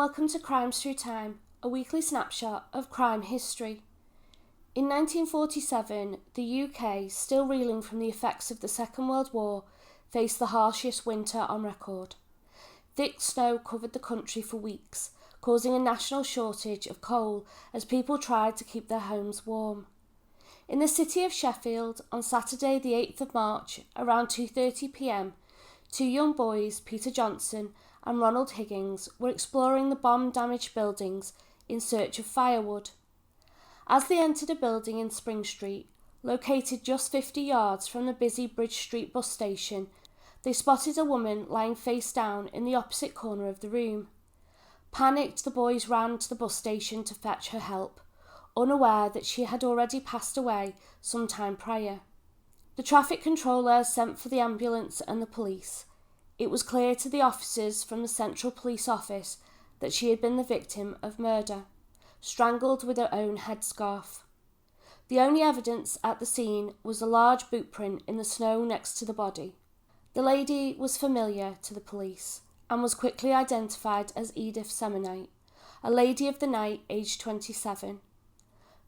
welcome to Crimes Through Time, a weekly snapshot of crime history. In 1947, the UK, still reeling from the effects of the Second World War, faced the harshest winter on record. Thick snow covered the country for weeks, causing a national shortage of coal as people tried to keep their homes warm. In the city of Sheffield, on Saturday the 8th of March, around 2:30 p.m, two young boys, Peter Johnson and Ronald Higgins, were exploring the bomb-damaged buildings in search of firewood. As they entered a building in Spring Street, located just 50 yards from the busy Bridge Street bus station, they spotted a woman lying face down in the opposite corner of the room. Panicked, the boys ran to the bus station to fetch her help, unaware that she had already passed away some time prior. The traffic controller sent for the ambulance and the police. It was clear to the officers from the Central Police Office that she had been the victim of murder, strangled with her own headscarf. The only evidence at the scene was a large boot print in the snow next to the body. The lady was familiar to the police and was quickly identified as Edith Simmonite, a lady of the night aged 27.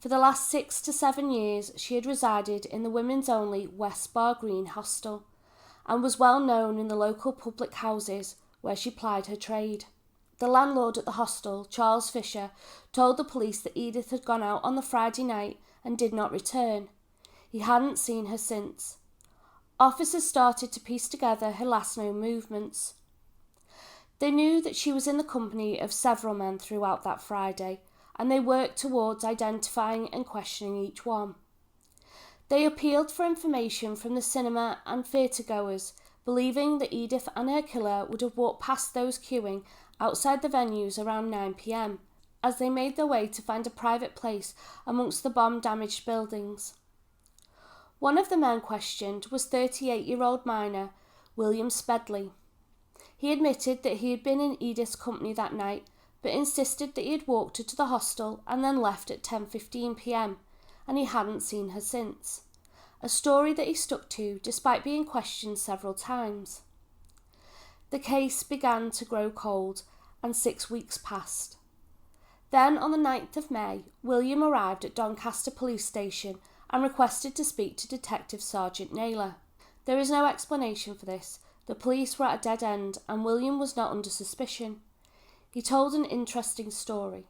For the last 6 to 7 years, she had resided in the women's-only West Bar Green hostel and was well known in the local public houses where she plied her trade. The landlord at the hostel, Charles Fisher, told the police that Edith had gone out on the Friday night and did not return. He hadn't seen her since. Officers started to piece together her last known movements. They knew that she was in the company of several men throughout that Friday, and they worked towards identifying and questioning each one. They appealed for information from the cinema and theatre-goers, believing that Edith and her killer would have walked past those queuing outside the venues around 9 p.m, as they made their way to find a private place amongst the bomb-damaged buildings. One of the men questioned was 38-year-old miner William Spedley. He admitted that he had been in Edith's company that night, but insisted that he had walked her to the hostel and then left at 10:15 p.m, and he hadn't seen her since, a story that he stuck to despite being questioned several times. The case began to grow cold, and 6 weeks passed. Then, on the 9th of May, William arrived at Doncaster Police Station and requested to speak to Detective Sergeant Naylor. There is no explanation for this. The police were at a dead end, and William was not under suspicion. He told an interesting story.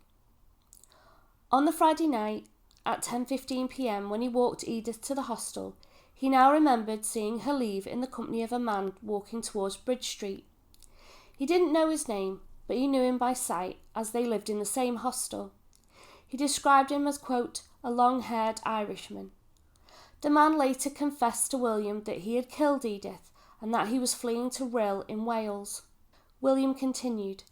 On the Friday night, at 10:15 p.m, when he walked Edith to the hostel, he now remembered seeing her leave in the company of a man walking towards Bridge Street. He didn't know his name, but he knew him by sight, as they lived in the same hostel. He described him as, quote, a long-haired Irishman. The man later confessed to William that he had killed Edith and that he was fleeing to Rhyl in Wales. William continued.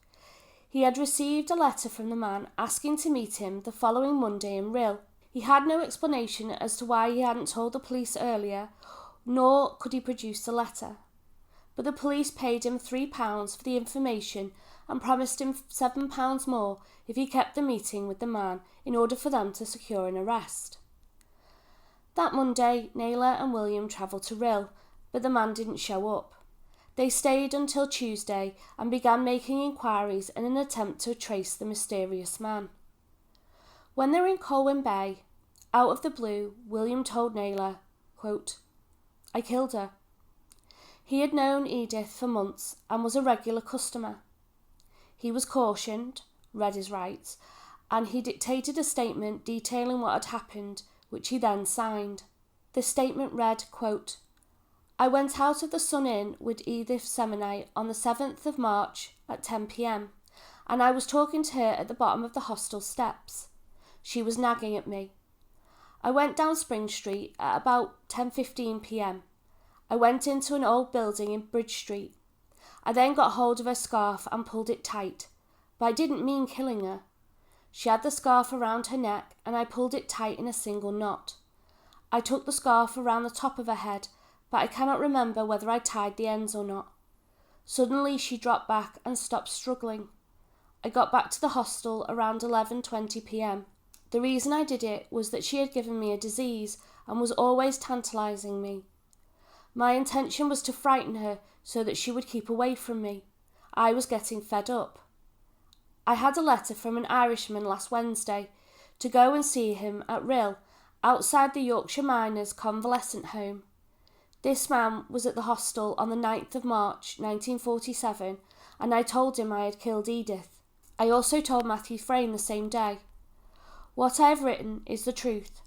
He had received a letter from the man asking to meet him the following Monday in Rhyl. He had no explanation as to why he hadn't told the police earlier, nor could he produce the letter. But the police paid him £3 for the information and promised him £7 more if he kept the meeting with the man in order for them to secure an arrest. That Monday, Naylor and William travelled to Rhyl, but the man didn't show up. They stayed until Tuesday and began making inquiries in an attempt to trace the mysterious man. When they were in Colwyn Bay, out of the blue, William told Naylor, quote, I killed her. He had known Edith for months and was a regular customer. He was cautioned, read his rights, and he dictated a statement detailing what had happened, which he then signed. The statement read, quote, I went out of the Sun Inn with Edith Simmonite on the 7th of March at 10 p.m, and I was talking to her at the bottom of the hostel steps. She was nagging at me. I went down Spring Street at about 10:15 p.m. I went into an old building in Bridge Street. I then got hold of her scarf and pulled it tight, but I didn't mean killing her. She had the scarf around her neck and I pulled it tight in a single knot. I took the scarf around the top of her head, but I cannot remember whether I tied the ends or not. Suddenly she dropped back and stopped struggling. I got back to the hostel around 11:20 p.m. The reason I did it was that she had given me a disease and was always tantalising me. My intention was to frighten her so that she would keep away from me. I was getting fed up. I had a letter from an Irishman last Wednesday to go and see him at Rill, outside the Yorkshire Miners' Convalescent Home. This man was at the hostel on the 9th of March 1947, and I told him I had killed Edith. I also told Matthew Frayne the same day. What I have written is the truth.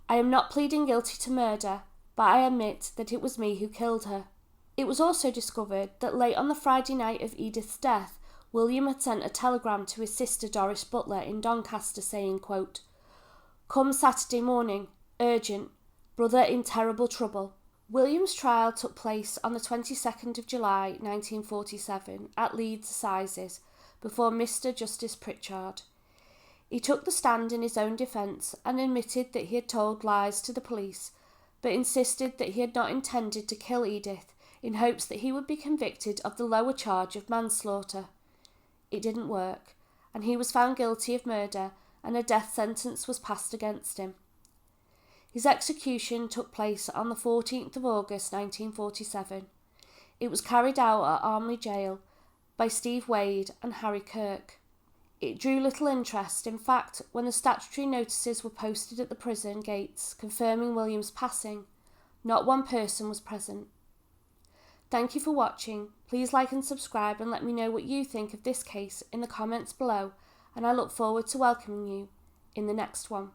I am not pleading guilty to murder, but I admit that it was me who killed her. It was also discovered that late on the Friday night of Edith's death, William had sent a telegram to his sister Doris Butler in Doncaster saying, quote, "Come Saturday morning, urgent, brother in terrible trouble." William's trial took place on the 22nd of July 1947 at Leeds Assizes before Mr. Justice Pritchard. He took the stand in his own defence and admitted that he had told lies to the police, but insisted that he had not intended to kill Edith in hopes that he would be convicted of the lower charge of manslaughter. It didn't work, and he was found guilty of murder and a death sentence was passed against him. His execution took place on the 14th of August 1947. It was carried out at Armley Jail by Steve Wade and Harry Kirk. It drew little interest. In fact, when the statutory notices were posted at the prison gates confirming William's passing, not one person was present. Thank you for watching. Please like and subscribe and let me know what you think of this case in the comments below, and I look forward to welcoming you in the next one.